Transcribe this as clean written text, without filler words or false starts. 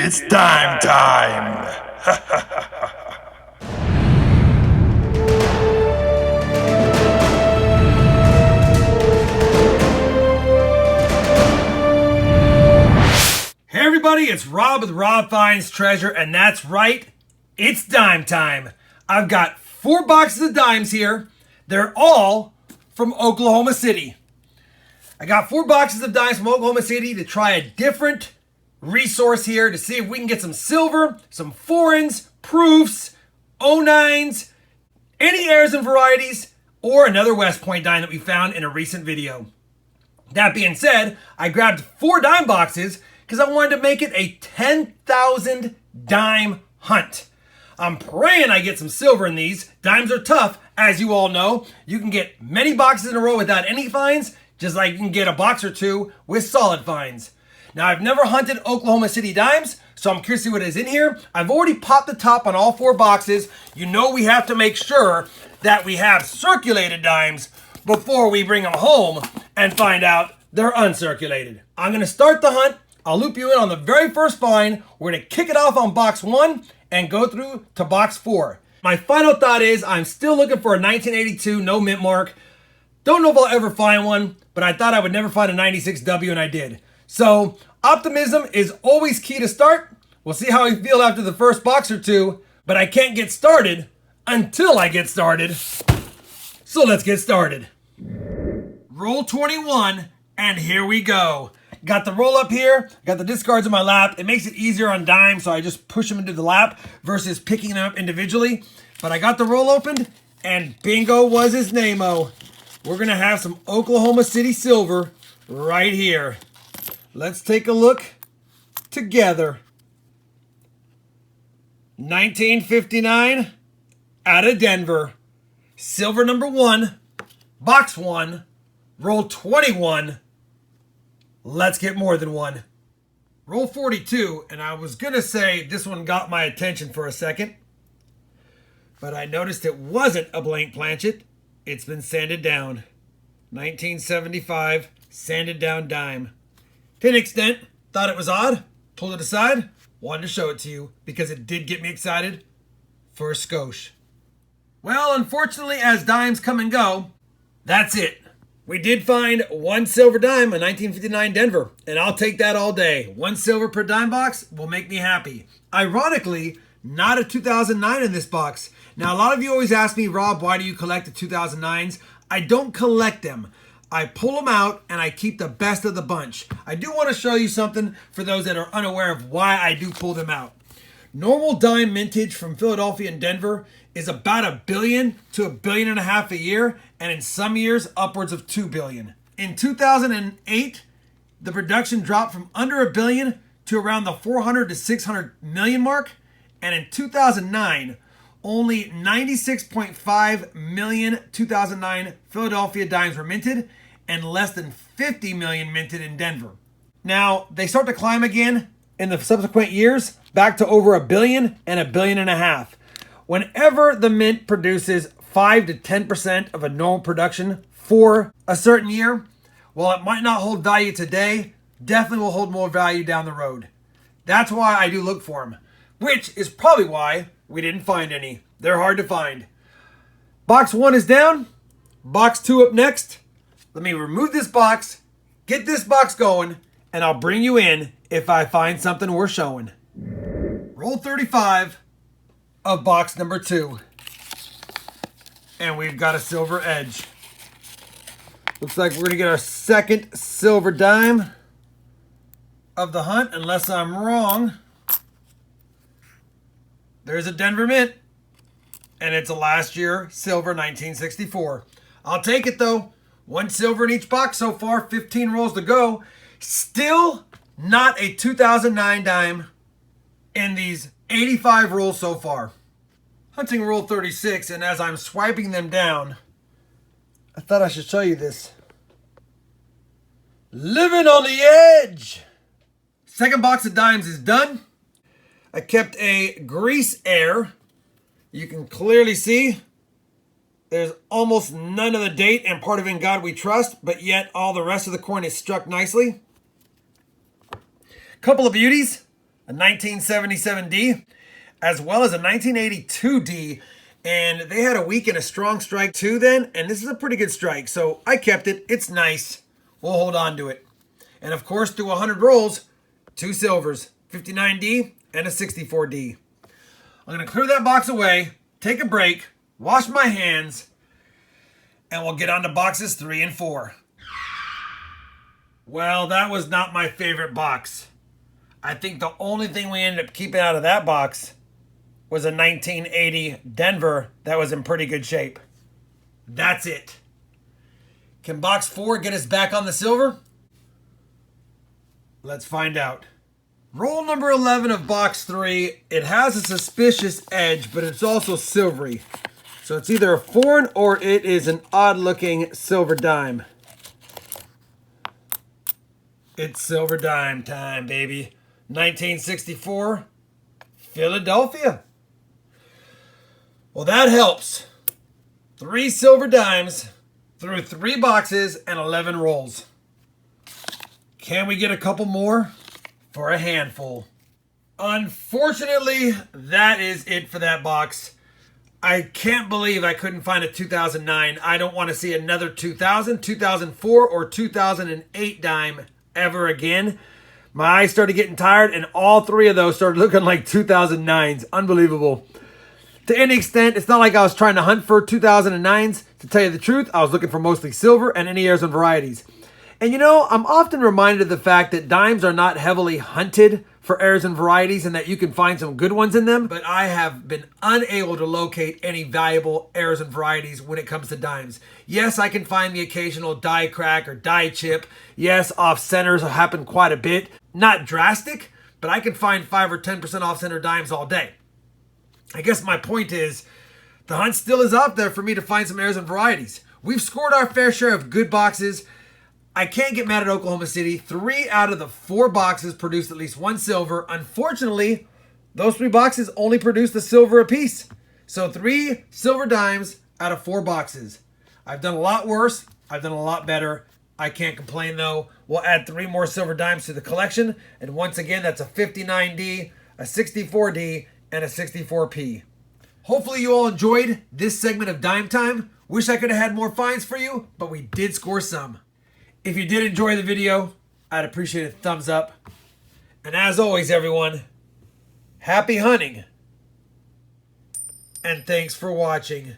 It's dime time! Hey everybody, it's Rob with RobFindsTreasure, and that's right, it's dime time. I've got 4 boxes of dimes here. They're all from Oklahoma City. I got 4 boxes of dimes from Oklahoma City to try a different resource here to see if we can get some silver, some foreigns, proofs, 09s, any heirs and varieties, or another West Point dime that we found in a recent video. That being said, I grabbed 4 dime boxes because I wanted to make it a 10,000 dime hunt. I'm praying I get some silver in these. Dimes are tough, as you all know. You can get many boxes in a row without any finds, just like you can get a box or 2 with solid finds. Now, I've never hunted Oklahoma City dimes, so I'm curious to see what is in here. I've already popped the top on all 4 boxes. You know we have to make sure that we have circulated dimes before we bring them home and find out they're uncirculated. I'm going to start the hunt. I'll loop you in on the very first find. We're going to kick it off on box 1 and go through to box 4. My final thought is I'm still looking for a 1982 no mint mark. Don't know if I'll ever find one, but I thought I would never find a 96W, and I did. So optimism is always key to start. We'll see how I feel after the first box or 2, but I can't get started until I get started. So let's get started. Roll 21, and here we go. Got the roll up here, got the discards in my lap. It makes it easier on dimes, so I just push them into the lap versus picking them up individually. But I got the roll opened, and bingo was his name-o. We're gonna have some Oklahoma City silver right here. Let's take a look together. 1959 out of Denver. Silver number 1, box 1, roll 21. Let's get more than 1. Roll 42, and I was gonna say this one got my attention for a second, but I noticed it wasn't a blank planchet. It's been sanded down. 1975 sanded down dime. To an extent, thought it was odd, pulled it aside, wanted to show it to you because it did get me excited for a skosh. Well, unfortunately, as dimes come and go, that's it. We did find 1 silver dime in 1959 Denver, and I'll take that all day. 1 silver per dime box will make me happy. Ironically, not a 2009 in this box. Now, a lot of you always ask me, Rob, why do you collect the 2009s? I don't collect them. I pull them out and I keep the best of the bunch. I do want to show you something for those that are unaware of why I do pull them out. Normal dime mintage from Philadelphia and Denver is about $1 billion to $1.5 billion a year, and in some years upwards of $2 billion. In 2008, the production dropped from under $1 billion to around the 400 to 600 million mark, and in 2009, only 96.5 million 2009 Philadelphia dimes were minted, and less than 50 million minted in Denver. Now, they start to climb again in the subsequent years, back to over $1 billion and $1.5 billion. Whenever the mint produces 5 to 10% of a normal production for a certain year, while it might not hold value today, definitely will hold more value down the road. That's why I do look for them, which is probably why we didn't find any. They're hard to find. Box 1 is down. Box 2 up next. Let me remove this box, get this box going, and I'll bring you in if I find something worth showing. Roll 35 of box number 2. And we've got a silver edge. Looks like we're going to get our second silver dime of the hunt, unless I'm wrong. There's a Denver mint, and it's a last year silver 1964. I'll take it though. 1 silver in each box so far, 15 rolls to go. Still not a 2009 dime in these 85 rolls so far. Hunting roll 36, and as I'm swiping them down, I thought I should show you this. Living on the edge. Second box of dimes is done. I kept a grease air. You can clearly see there's almost none of the date and part of In God We Trust, but yet all the rest of the coin is struck nicely. Couple of beauties. a 1977D, as well as a 1982D. And they had a weak and a strong strike too then, and this is a pretty good strike. So I kept it. It's nice. We'll hold on to it. And of course, through 100 rolls, 2 silvers, 59D and a 64D. I'm going to clear that box away, take a break, wash my hands, and we'll get on to boxes 3 and 4. Well, that was not my favorite box. I think the only thing we ended up keeping out of that box was a 1980 Denver that was in pretty good shape. That's it. Can box 4 get us back on the silver? Let's find out. Roll number 11 of box 3. It has a suspicious edge, but it's also silvery. So it's either a foreign or it is an odd-looking silver dime. It's silver dime time, baby. 1964, Philadelphia. Well, that helps. 3 silver dimes through 3 boxes and 11 rolls. Can we get a couple more for a handful? Unfortunately, that is it for that box. I can't believe I couldn't find a 2009. I don't want to see another 2000, 2004, or 2008 dime ever again. My eyes started getting tired, and all 3 of those started looking like 2009s. Unbelievable. To any extent, it's not like I was trying to hunt for 2009s. To tell you the truth, I was looking for mostly silver and any heirs and varieties. And you know, I'm often reminded of the fact that dimes are not heavily hunted for heirs and varieties and that you can find some good ones in them. But I have been unable to locate any valuable heirs and varieties when it comes to dimes. Yes, I can find the occasional die crack or die chip. Yes, off centers happen quite a bit. Not drastic, but I can find 5 or 10% off center dimes all day. I guess my point is, the hunt still is out there for me to find some heirs and varieties. We've scored our fair share of good boxes. I can't get mad at Oklahoma City. 3 out of the 4 boxes produced at least 1 silver. Unfortunately, those 3 boxes only produced a silver apiece. So 3 silver dimes out of 4 boxes. I've done a lot worse. I've done a lot better. I can't complain though. We'll add 3 more silver dimes to the collection. And once again, that's a 59D, a 64D, and a 64P. Hopefully you all enjoyed this segment of Dime Time. Wish I could have had more finds for you, but we did score some. If you did enjoy the video, I'd appreciate a thumbs up. And as always, everyone, happy hunting. And thanks for watching.